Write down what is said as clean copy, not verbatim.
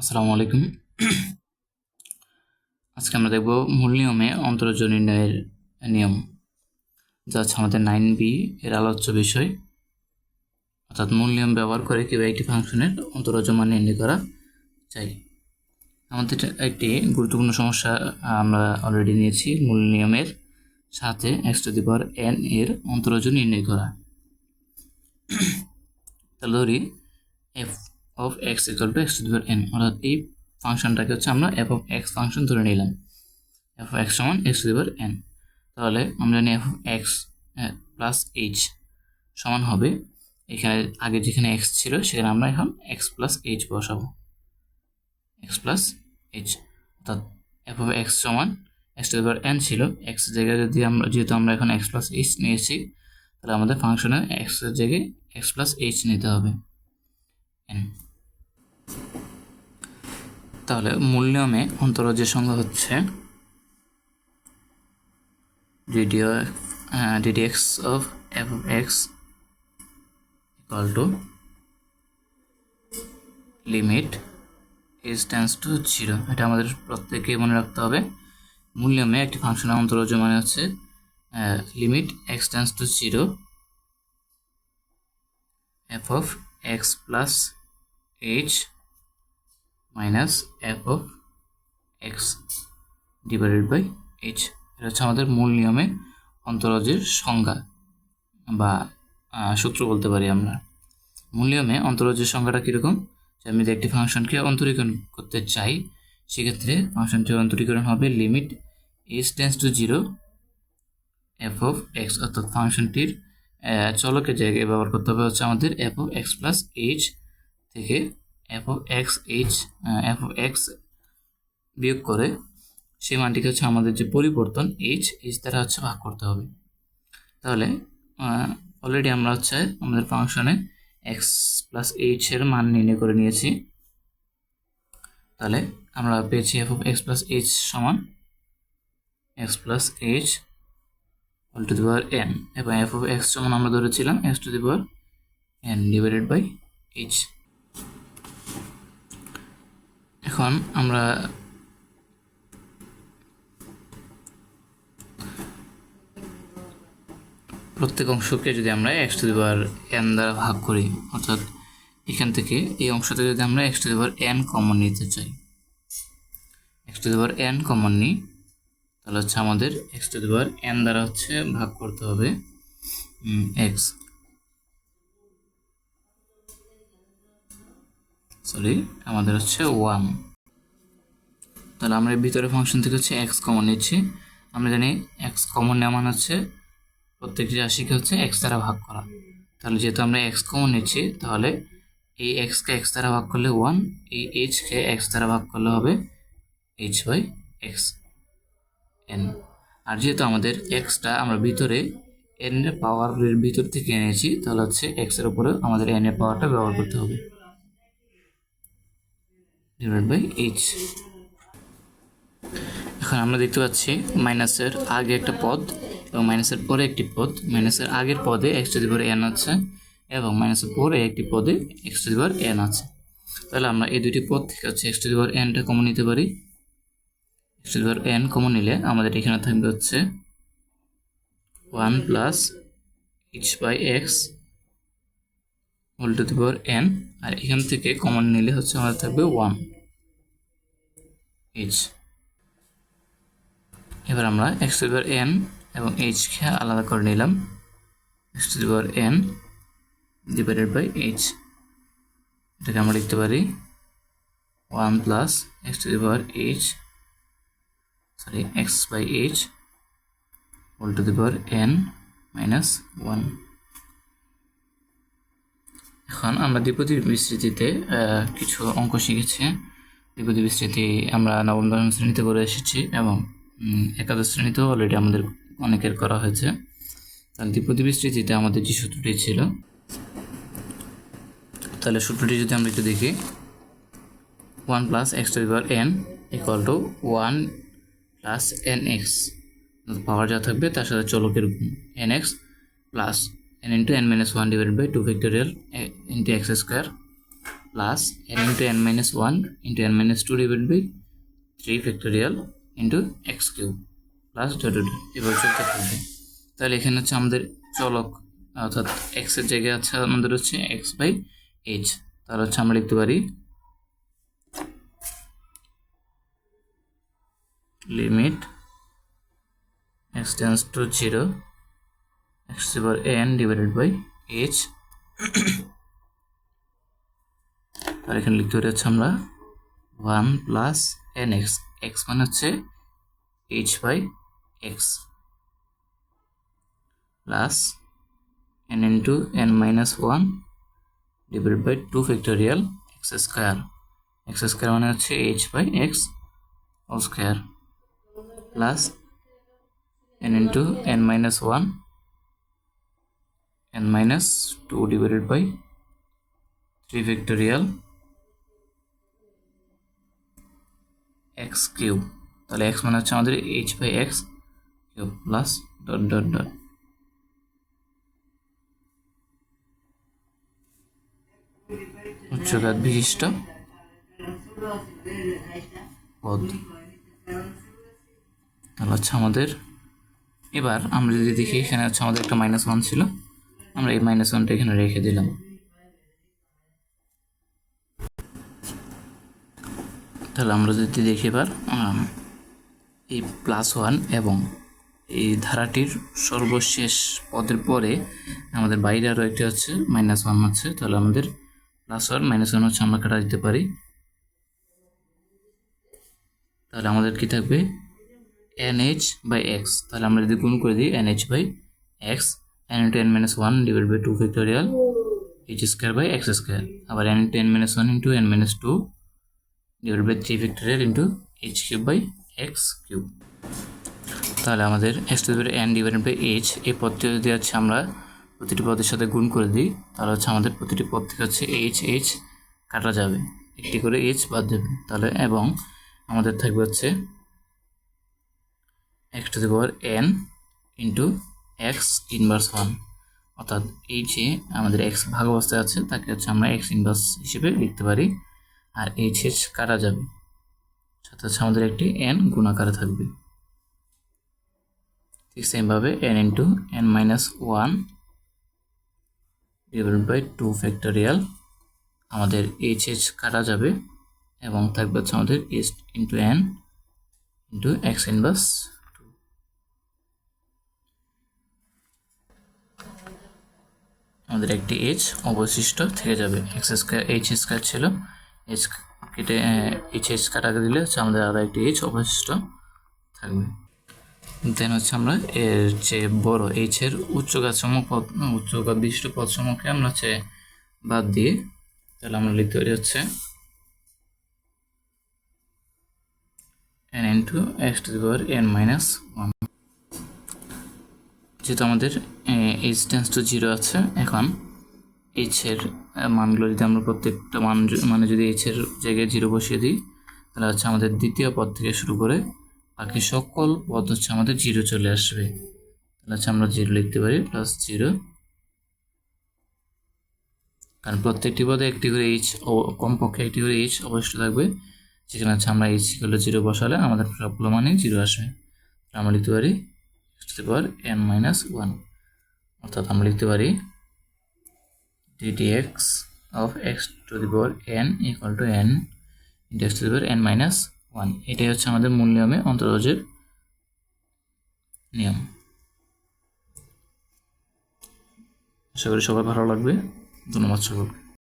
আসসালামু আলাইকুম। আজকে আমরা দেখব মূল নিয়মে অন্তরজ নির্ণয়ের নিয়ম, যা হচ্ছে আমাদের 9B এর আলোচ্য বিষয়। অর্থাৎ মূল নিয়ম ব্যবহার করে কীভাবে একটি ফাংশনের অন্তরজ মান নির্ণয় করা যায়। আমাদের একটি গুরুত্বপূর্ণ সমস্যা আমরা অলরেডি নিয়েছি। মূল নিয়মের সাথে x⁴n এর অন্তরজ নির্ণয় করা। তাহলে ধরি f of x = x⁴n, অর্থাৎ এই ফাংশনটাকে হচ্ছে আমরা f of x ফাংশন ধরে নিলাম। f of x সমান x⁴n। তাহলে আমরা জানি f of x plus h সমান হবে, এখানে আগে যেখানে x ছিল সেখানে আমরা এখন x প্লাস h বসাবো, x প্লাস h। অর্থাৎ f of x সমান x⁴n ছিল, x এর জায়গায় যদি আমরা যেহেতু আমরা এখন x প্লাস h নিয়েছি, তাহলে আমাদের ফাংশনে x এর জায়গায় x প্লাস h নিতে হবে n। তাহলে মূল নিয়মে অন্তরজের সংজ্ঞা হচ্ছে ddx of f of x equal to limit h tends to 0। এটা আমাদের প্রত্যেককে মনে রাখতে হবে। মূল নিয়মে একটি ফাংশনের অন্তরজ মানে হচ্ছে limit x tends to 0 f of x plus h minus f of x divided by h। এটা হচ্ছে আমাদের মূল নিয়মে অন্তরজের সংজ্ঞা বা সূত্র বলতে পারি আমরা। মূল নিয়মে অন্তরজের সংজ্ঞাটা কীরকম, যে আমি যদি একটি ফাংশনকে অন্তরীকরণ করতে চাই, সেক্ষেত্রে ফাংশনটির অন্তরীকরণ হবে limit h tends to 0 f of x, অর্থাৎ ফাংশনটির চলকের জায়গায় ব্যবহার করতে হবে হচ্ছে আমাদের f of x plus h থেকে f of x বিয়োগ করে সেই মানটিকে হচ্ছে আমাদের যে পরিবর্তন h দ্বারা হচ্ছে ভাগ করতে হবে। তাহলে অলরেডি আমরা হচ্ছে আমাদের ফাংশনে x প্লাস h এর মান নির্ণয় করে নিয়েছি। তাহলে আমরা পেয়েছি f of x plus h সমান x plus h all to the power n, এবং f of x সমান আমরা ধরেছিলাম x to the power n divided by h। এখন আমরা প্রত্যেক অংশকে যদি আমরা x to the power n দ্বারা ভাগ করি, অর্থাৎ এখান থেকে এই অংশতে যদি আমরা x to the power n common নিতে চাই, x to the power n common নিই, তাহলে হচ্ছে আমাদের x to the power n দ্বারা হচ্ছে ভাগ করতে হবে x, আমাদের হচ্ছে 1। তাহলে আমরা ভিতরে ফাংশন থেকে হচ্ছে x কমন নিচ্ছি। আমরা জানি x কমন নেওয়া মানে হচ্ছে প্রত্যেকটি রাশিকে হচ্ছে x দ্বারা ভাগ করা। তাহলে যেহেতু আমরা x কমন নিচ্ছি, তাহলে এই x কে x দ্বারা ভাগ করলে 1, এই h কে x দ্বারা ভাগ করলে হবে h বাই x n। আর যেহেতু আমাদের xটা আমরা ভিতরে n এর পাওয়ারের ভিতর থেকে এনেছি, তাহলে হচ্ছে x এর উপরে আমাদের n এর পাওয়ারটা ব্যবহার করতে হবে ডিভাইড বাই h। এখন আমরা দেখতে পাচ্ছি মাইনাসের আগে একটা পদ এবং মাইনাসের পরে একটি পদ। মাইনাসের আগের পদে x to the power n আছে এবং মাইনাসের পরে একটি পদে x to the power n আছে। তাহলে আমরা এই দুটি পদ থেকে হচ্ছে x to the power n টা কমন নিতে পারি। x to the power n কমন নিলে আমাদের এখানে থাকবে হচ্ছে 1 plus h by x whole to the power n, আর এখান থেকে কমন নিলে হচ্ছে আমাদের থাকবে 1 h। এবার আমরা x to the power n এবং h কে আলাদা করে নিলাম, x to the power n divided by h। এটাকে আমরা লিখতে পারি 1 plus x to the power x by h whole to the power n minus 1। এখন আমরা দ্বিপদী বিস্তৃতিতে কিছু অঙ্ক শিখেছি। দ্বিপদী বিস্তৃতি আমরা নবম দশম শ্রেণীতে করে এসেছি এবং একাদশ শ্রেণীতেও অলরেডি আমাদের অনেকের করা হয়েছে। তাহলে দ্বিপদী বিস্তৃতিতে আমাদের যে সূত্রটি ছিল, তাহলে সূত্রটি যদি আমরা একটু দেখি, 1 plus x to the power n equal to 1 plus nx, পাওয়ার যা থাকবে তার সাথে চলকের গুণ nx plus n into n minus 1 divided by 2 factorial into x square plus n into n minus one into n minus two divided by 3 factorial into X cube plus dot dot এভাবে চলতে থাকবে। তাহলে এখানে হচ্ছে আমাদের চলক অর্থাৎ x এর জায়গায় আছে আমাদের হচ্ছে এক্স বাই এইচ। তাহলে হচ্ছে আমরা লিখতে পারি limit x tends to 0 x to the power n divided by h। আর এখানে লিখতে পারি হচ্ছে আমরা 1 প্লাস nx, x মানে হচ্ছে h by x plus n into n minus 1 divided by 2 factorial x square, x square মানে হচ্ছে h by x whole square plus n into n minus 1 n minus 2 divided by 3 factorial x cube। তাহলে x মানে হচ্ছে আমাদের h by x cube plus dot dot dot উচ্চঘাত বিশিষ্ট পদ। তাহলে হচ্ছে আমাদের এবার আমরা যদি দেখি এখানে হচ্ছে আমাদের একটা মাইনাস ওয়ান ছিল, আমরা এই মাইনাস ওয়ানটা এখানে রেখে দিলাম। তাহলে আমরা যদি দেখি এবার এই প্লাস ওয়ান এবং এই ধারাটির সর্বশেষ পদের পরে আমাদের বাইরে আরও একটি হচ্ছে মাইনাস ওয়ান আছে। তাহলে আমাদের প্লাস ওয়ান মাইনাস ওয়ান হচ্ছে আমরা কাটা দিতে পারি। তাহলে আমাদের কি থাকবে NH বাই এক্স। তাহলে আমরা যদি গুণ করে দিই NH বাই X n into n minus 1 divided by 2 factorial h square by x square, আবার n into n minus 1 into n minus 2 divided by 3 factorial into h cube by x cube। তাহলে আমাদের x to the power n divided by h এই পদটি যদি হচ্ছে আমরা প্রতিটি পদের সাথে গুণ করে দিই, তাহলে হচ্ছে আমাদের প্রতিটি পদ থেকে হচ্ছে h কাটা যাবে, একটি করে h বাদ দেবে। তাহলে এবং আমাদের থাকবে হচ্ছে x to the power n into x inverse 1, অর্থাৎ এই যে আমাদের x ভাগ অবস্থায় আছে তাকে হচ্ছে আমরা x ইনভার্স হিসেবে লিখতে পারি, আর h কাটা যাবে, সাথে হচ্ছে আমাদের একটি n গুণাকারে থাকবে। ঠিক সেমভাবে n into n minus 1 divided by 2 factorial আমাদের h কাটা যাবে এবং থাকবে হচ্ছে আমাদের h into n into x inverse. আমাদের একটি h অবশিষ্ট থেকে যাবে, x স্কয়ার h স্কয়ার ছিল, h কেটে h কাটা দিলে হচ্ছে আমাদের আরও একটি h অবশিষ্ট থাকবে। দেন হচ্ছে আমরা এর যে বড় h এর উচ্চঘাত বিশিষ্ট পদ সমূহকে আমরা হচ্ছে বাদ দিয়ে, তাহলে আমরা লিখতে পারি হচ্ছে n into x two the power n minus 1। যেহেতু আমাদের h টেন্ডস টু 0 আছে, এখন h এর মানগুলো যদি আমরা প্রত্যেকটা মানে যদি h এর জায়গায় 0 বসিয়ে দিই, তাহলে হচ্ছে আমাদের দ্বিতীয় পদ থেকে শুরু করে বাকি সকল পদ হচ্ছে আমাদের 0 চলে আসবে। তাহলে হচ্ছে আমরা 0 লিখতে পারি প্লাস 0, কারণ প্রত্যেকটি পদে একটি করে h ও কমপক্ষে একটি করে h অবশিষ্ট থাকবে, যেখানে হচ্ছে আমরা h গুলো 0 বসালে আমাদের সবগুলো মানে 0 আসবে। আমরা লিখতে পারি x two the power n minus 1, অর্থাৎ আমরা লিখতে পারি ddx of x to the power n equal to n into x to the power n minus 1। এটাই হচ্ছে আমাদের মূল নিয়মে অন্তরজের নিয়ম। আশা করি সবার ভালো লাগবে। ধন্যবাদ সকলকে।